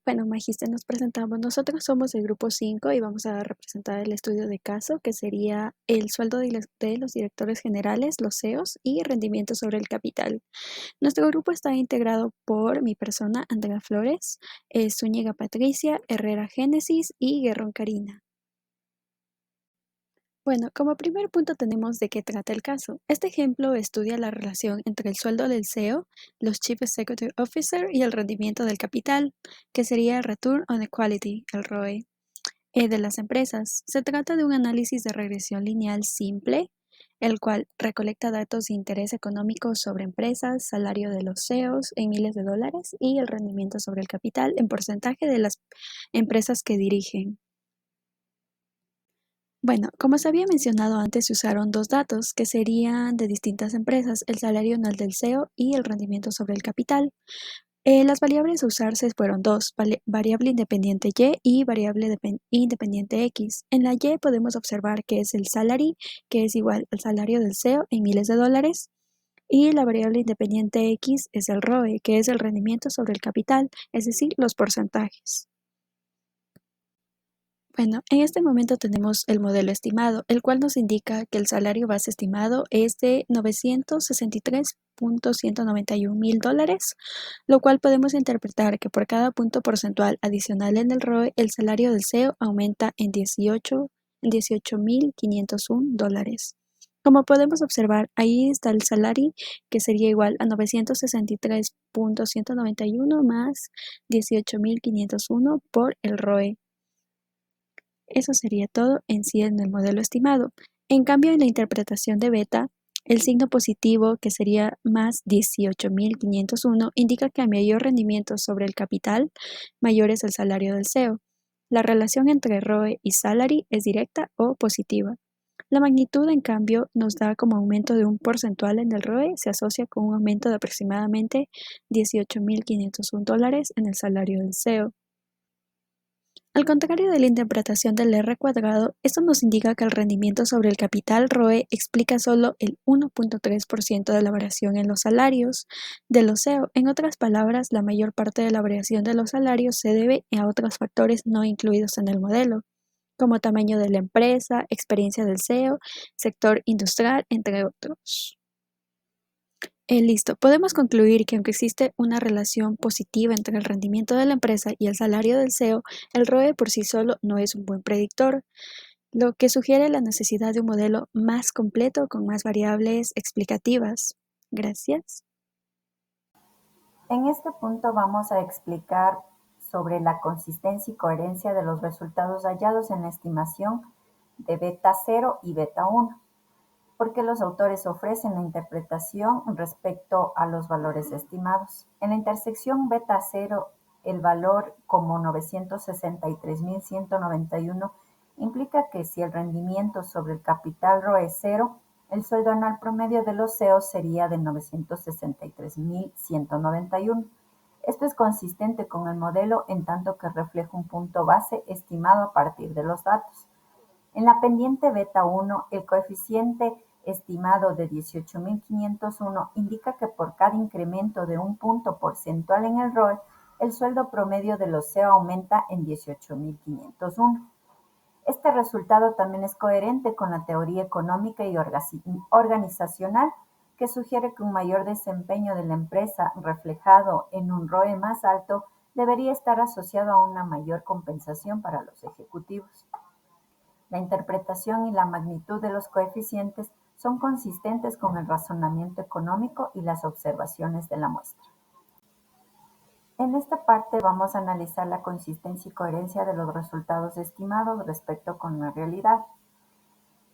Bueno, Magister, nos presentamos. Nosotros somos el grupo 5 y vamos a representar el estudio de caso, que sería el sueldo de los directores generales, los CEOs, y rendimiento sobre el capital. Nuestro grupo está integrado por mi persona, Andrea Flores, Zúñiga Patricia, Herrera Génesis y Guerrón Karina. Bueno, como primer punto tenemos de qué trata el caso. Este ejemplo estudia la relación entre el sueldo del CEO, los Chief Executive Officer y el rendimiento del capital, que sería el Return on Equity, el ROE, de las empresas. Se trata de un análisis de regresión lineal simple, el cual recolecta datos de interés económico sobre empresas, salario de los CEOs en miles de dólares y el rendimiento sobre el capital en porcentaje de las empresas que dirigen. Bueno, como se había mencionado antes, se usaron dos datos que serían de distintas empresas, el salario anual del CEO y el rendimiento sobre el capital. Las variables a usarse fueron dos, variable independiente Y variable independiente X. En la Y podemos observar que es el salary, que es igual al salario del CEO en miles de dólares, y la variable independiente X es el ROE, que es el rendimiento sobre el capital, es decir, los porcentajes. Bueno, en este momento tenemos el modelo estimado, el cual nos indica que el salario base estimado es de $963.191.000, lo cual podemos interpretar que por cada punto porcentual adicional en el ROE, el salario del CEO aumenta en $18.501. Como podemos observar, ahí está el salario, que sería igual a 963.191 más 18.501 por el ROE. Eso sería todo en sí en el modelo estimado. En cambio, en la interpretación de beta, el signo positivo, que sería más 18.501, indica que a mayor rendimiento sobre el capital, mayor es el salario del CEO. La relación entre ROE y salary es directa o positiva. La magnitud, en cambio, nos da como aumento de un porcentual en el ROE, se asocia con un aumento de aproximadamente $18.501 en el salario del CEO. Al contrario de la interpretación del R cuadrado, esto nos indica que el rendimiento sobre el capital ROE explica solo el 1.3% de la variación en los salarios de los CEO. En otras palabras, la mayor parte de la variación de los salarios se debe a otros factores no incluidos en el modelo, como tamaño de la empresa, experiencia del CEO, sector industrial, entre otros. Listo. Podemos concluir que aunque existe una relación positiva entre el rendimiento de la empresa y el salario del CEO, el ROE por sí solo no es un buen predictor, lo que sugiere la necesidad de un modelo más completo con más variables explicativas. Gracias. En este punto vamos a explicar sobre la consistencia y coherencia de los resultados hallados en la estimación de beta 0 y beta 1, porque los autores ofrecen la interpretación respecto a los valores estimados. En la intersección beta 0, el valor como 963.191 implica que si el rendimiento sobre el capital ROE es cero, el sueldo anual promedio de los CEOs sería de 963.191. Esto es consistente con el modelo en tanto que refleja un punto base estimado a partir de los datos. En la pendiente beta 1, el coeficiente estimado de 18.501 indica que por cada incremento de un punto porcentual en el ROE, el sueldo promedio de los CEO aumenta en 18.501. Este resultado también es coherente con la teoría económica y organizacional, que sugiere que un mayor desempeño de la empresa reflejado en un ROE más alto debería estar asociado a una mayor compensación para los ejecutivos. La interpretación y la magnitud de los coeficientes son consistentes con el razonamiento económico y las observaciones de la muestra. En esta parte vamos a analizar la consistencia y coherencia de los resultados estimados respecto con la realidad.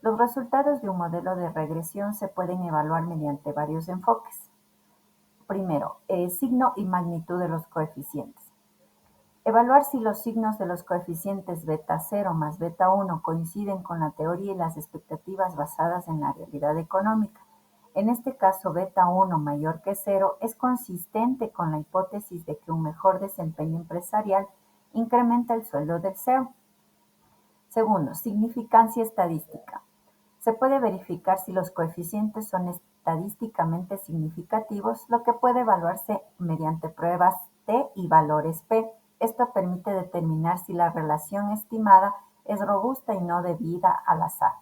Los resultados de un modelo de regresión se pueden evaluar mediante varios enfoques. Primero, signo y magnitud de los coeficientes. Evaluar si los signos de los coeficientes beta 0 más beta 1 coinciden con la teoría y las expectativas basadas en la realidad económica. En este caso, beta 1 mayor que 0 es consistente con la hipótesis de que un mejor desempeño empresarial incrementa el sueldo del CEO. Segundo, significancia estadística. Se puede verificar si los coeficientes son estadísticamente significativos, lo que puede evaluarse mediante pruebas T y valores P. Esto permite determinar si la relación estimada es robusta y no debida al azar.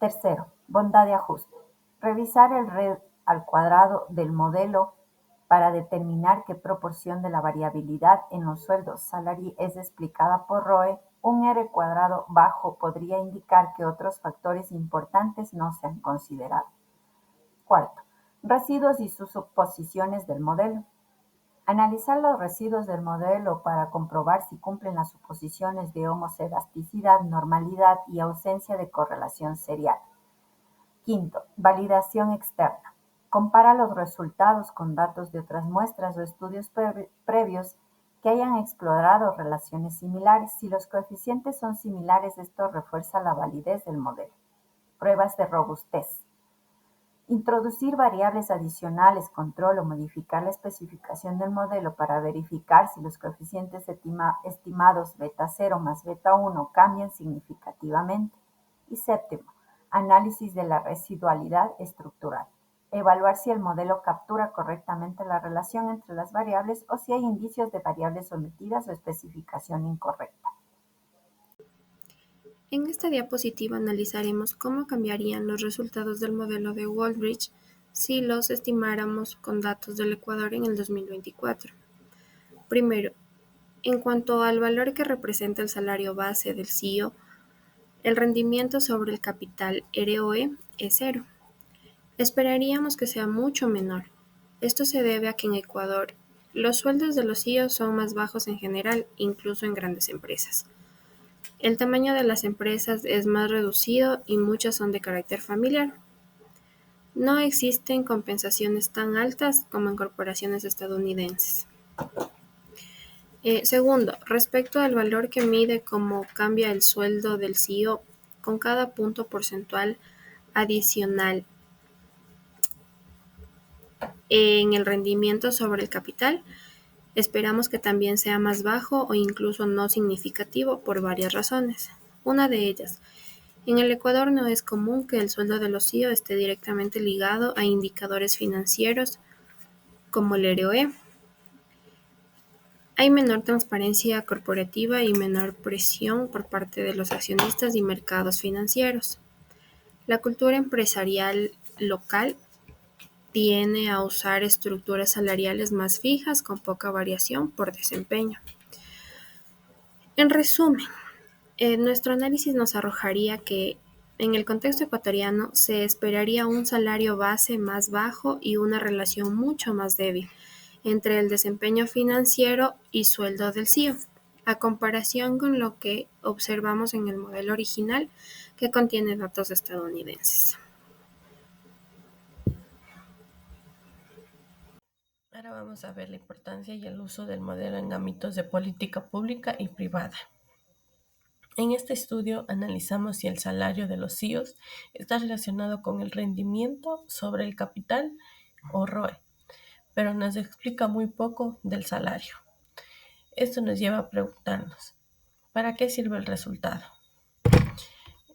Tercero, bondad de ajuste. Revisar el red al cuadrado del modelo para determinar qué proporción de la variabilidad en los sueldos salariales es explicada por ROE. Un R cuadrado bajo podría indicar que otros factores importantes no se han considerado. Cuarto, residuos y sus suposiciones del modelo. Analizar los residuos del modelo para comprobar si cumplen las suposiciones de homoscedasticidad, normalidad y ausencia de correlación serial. Quinto, validación externa. Compara los resultados con datos de otras muestras o estudios previos que hayan explorado relaciones similares. Si los coeficientes son similares, esto refuerza la validez del modelo. Pruebas de robustez. Introducir variables adicionales, control o modificar la especificación del modelo para verificar si los coeficientes estimados beta 0 más beta 1 cambian significativamente. Y séptimo, análisis de la residualidad estructural. Evaluar si el modelo captura correctamente la relación entre las variables o si hay indicios de variables omitidas o especificación incorrecta. En esta diapositiva analizaremos cómo cambiarían los resultados del modelo de Waldrich si los estimáramos con datos del Ecuador en el 2024. Primero, en cuanto al valor que representa el salario base del CEO, el rendimiento sobre el capital ROE es cero. Esperaríamos que sea mucho menor. Esto se debe a que en Ecuador los sueldos de los CEOs son más bajos en general, incluso en grandes empresas. El tamaño de las empresas es más reducido y muchas son de carácter familiar. No existen compensaciones tan altas como en corporaciones estadounidenses. Segundo, respecto al valor que mide cómo cambia el sueldo del CEO con cada punto porcentual adicional en el rendimiento sobre el capital, esperamos que también sea más bajo o incluso no significativo por varias razones. Una de ellas, en el Ecuador no es común que el sueldo de los CEO esté directamente ligado a indicadores financieros como el ROE. Hay menor transparencia corporativa y menor presión por parte de los accionistas y mercados financieros. La cultura empresarial local tiende a usar estructuras salariales más fijas con poca variación por desempeño. En resumen, nuestro análisis nos arrojaría que en el contexto ecuatoriano se esperaría un salario base más bajo y una relación mucho más débil entre el desempeño financiero y sueldo del CEO, a comparación con lo que observamos en el modelo original que contiene datos estadounidenses. Ahora vamos a ver la importancia y el uso del modelo en ámbitos de política pública y privada. En este estudio analizamos si el salario de los CEOs está relacionado con el rendimiento sobre el capital o ROE, pero nos explica muy poco del salario. Esto nos lleva a preguntarnos, ¿para qué sirve el resultado?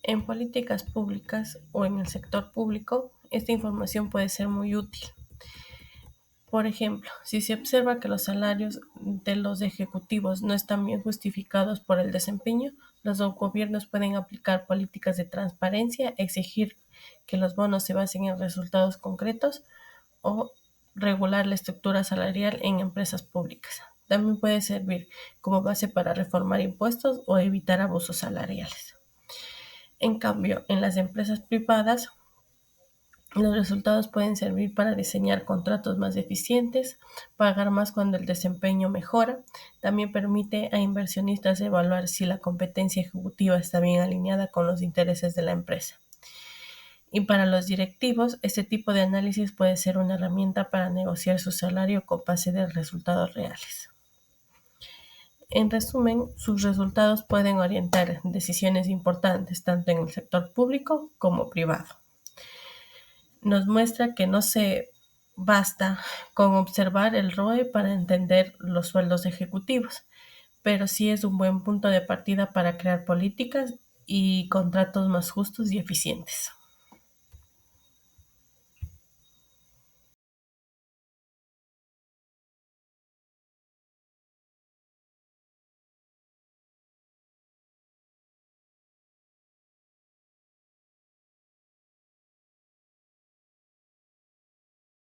En políticas públicas o en el sector público, esta información puede ser muy útil. Por ejemplo, si se observa que los salarios de los ejecutivos no están bien justificados por el desempeño, los gobiernos pueden aplicar políticas de transparencia, exigir que los bonos se basen en resultados concretos o regular la estructura salarial en empresas públicas. También puede servir como base para reformar impuestos o evitar abusos salariales. En cambio, en las empresas privadas, los resultados pueden servir para diseñar contratos más eficientes, pagar más cuando el desempeño mejora. También permite a inversionistas evaluar si la competencia ejecutiva está bien alineada con los intereses de la empresa. Y para los directivos, este tipo de análisis puede ser una herramienta para negociar su salario con base de resultados reales. En resumen, sus resultados pueden orientar decisiones importantes tanto en el sector público como privado. Nos muestra que no se basta con observar el ROE para entender los sueldos ejecutivos, pero sí es un buen punto de partida para crear políticas y contratos más justos y eficientes.